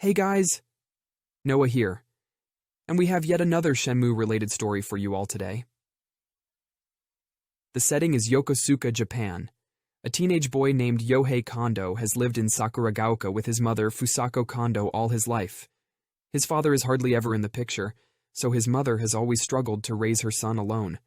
Hey guys, Noah here, and we have yet another Shenmue-related story for you all today. The setting is Yokosuka, Japan. A teenage boy named Yohei Kondo has lived in Sakuragaoka with his mother, Fusako Kondo, all his life. His father is hardly ever in the picture, so his mother has always struggled to raise her son alone.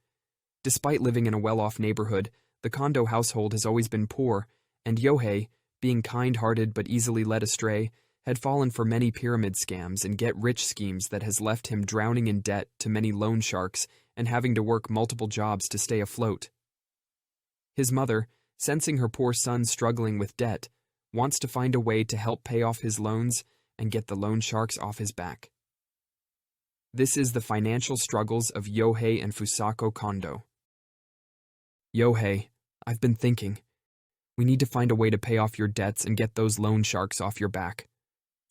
Despite living in a well-off neighborhood, the Kondo household has always been poor, and Yohei, being kind-hearted but easily led astray, had fallen for many pyramid scams and get-rich schemes that has left him drowning in debt to many loan sharks and having to work multiple jobs to stay afloat. His mother, sensing her poor son struggling with debt, wants to find a way to help pay off his loans and get the loan sharks off his back. This is the financial struggles of Yohei and Fusako Kondo. Yohei, I've been thinking. We need to find a way to pay off your debts and get those loan sharks off your back,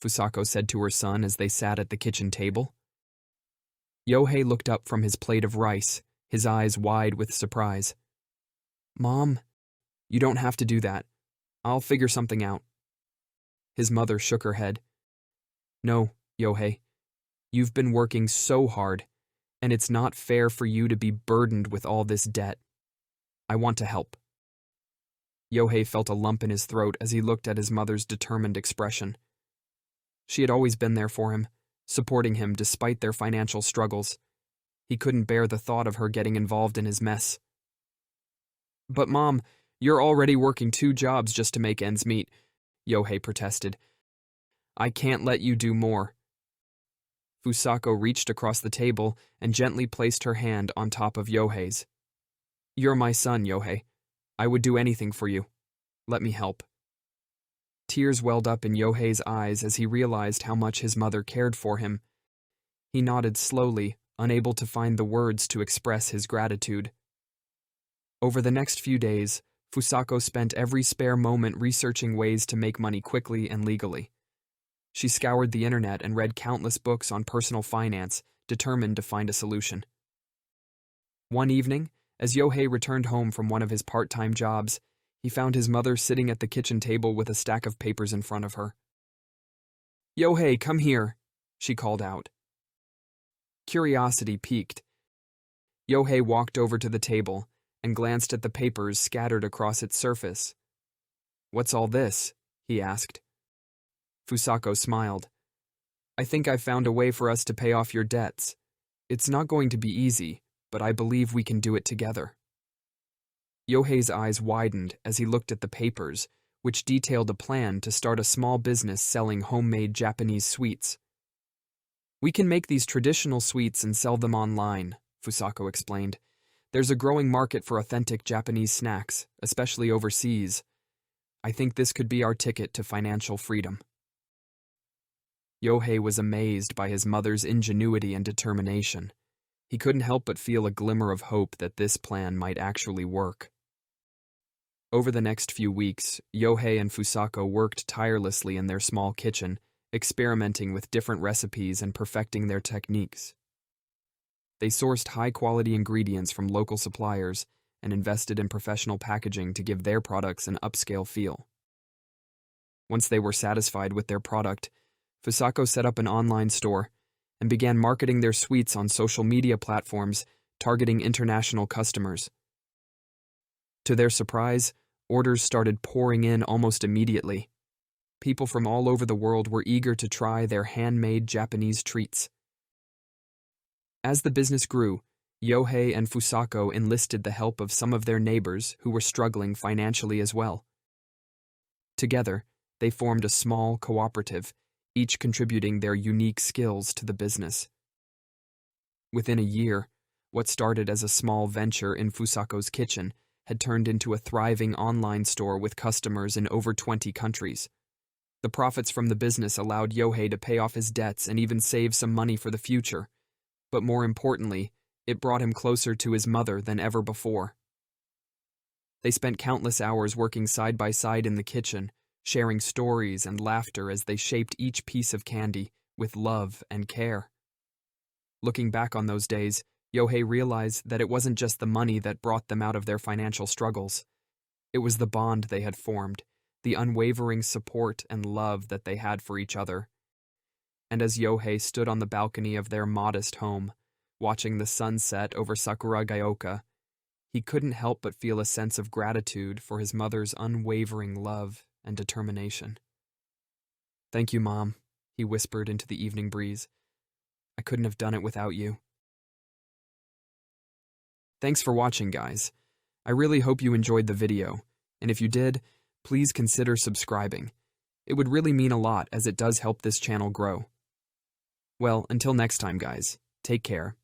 Fusako said to her son as they sat at the kitchen table. Yohei looked up from his plate of rice, his eyes wide with surprise. Mom, you don't have to do that. I'll figure something out. His mother shook her head. No, Yohei. You've been working so hard, and it's not fair for you to be burdened with all this debt. I want to help. Yohei felt a lump in his throat as he looked at his mother's determined expression. She had always been there for him, supporting him despite their financial struggles. He couldn't bear the thought of her getting involved in his mess. But Mom, you're already working 2 jobs just to make ends meet, Yohei protested. I can't let you do more. Fusako reached across the table and gently placed her hand on top of Yohei's. You're my son, Yohei. I would do anything for you. Let me help. Tears welled up in Yohei's eyes as he realized how much his mother cared for him. He nodded slowly, unable to find the words to express his gratitude. Over the next few days, Fusako spent every spare moment researching ways to make money quickly and legally. She scoured the internet and read countless books on personal finance, determined to find a solution. One evening, as Yohei returned home from one of his part-time jobs, he found his mother sitting at the kitchen table with a stack of papers in front of her. Yohei, come here, she called out. Curiosity piqued. Yohei walked over to the table and glanced at the papers scattered across its surface. What's all this? He asked. Fusako smiled. I think I've found a way for us to pay off your debts. It's not going to be easy, but I believe we can do it together. Yohei's eyes widened as he looked at the papers, which detailed a plan to start a small business selling homemade Japanese sweets. We can make these traditional sweets and sell them online, Fusako explained. There's a growing market for authentic Japanese snacks, especially overseas. I think this could be our ticket to financial freedom. Yohei was amazed by his mother's ingenuity and determination. He couldn't help but feel a glimmer of hope that this plan might actually work. Over the next few weeks, Yohei and Fusako worked tirelessly in their small kitchen, experimenting with different recipes and perfecting their techniques. They sourced high-quality ingredients from local suppliers and invested in professional packaging to give their products an upscale feel. Once they were satisfied with their product, Fusako set up an online store and began marketing their sweets on social media platforms, targeting international customers. To their surprise, orders started pouring in almost immediately. People from all over the world were eager to try their handmade Japanese treats. As the business grew, Yohei and Fusako enlisted the help of some of their neighbors who were struggling financially as well. Together, they formed a small cooperative, each contributing their unique skills to the business. Within a year, what started as a small venture in Fusako's kitchen had turned into a thriving online store with customers in over 20 countries. The profits from the business allowed Yohei to pay off his debts and even save some money for the future. But more importantly, it brought him closer to his mother than ever before. They spent countless hours working side by side in the kitchen, sharing stories and laughter as they shaped each piece of candy with love and care. Looking back on those days, Yohei realized that it wasn't just the money that brought them out of their financial struggles. It was the bond they had formed, the unwavering support and love that they had for each other. And as Yohei stood on the balcony of their modest home, watching the sun set over Sakuragaoka, he couldn't help but feel a sense of gratitude for his mother's unwavering love and determination. "Thank you, Mom," he whispered into the evening breeze. "I couldn't have done it without you." Thanks for watching, guys. I really hope you enjoyed the video, and if you did, please consider subscribing. It would really mean a lot as it does help this channel grow. Well, until next time, guys, take care.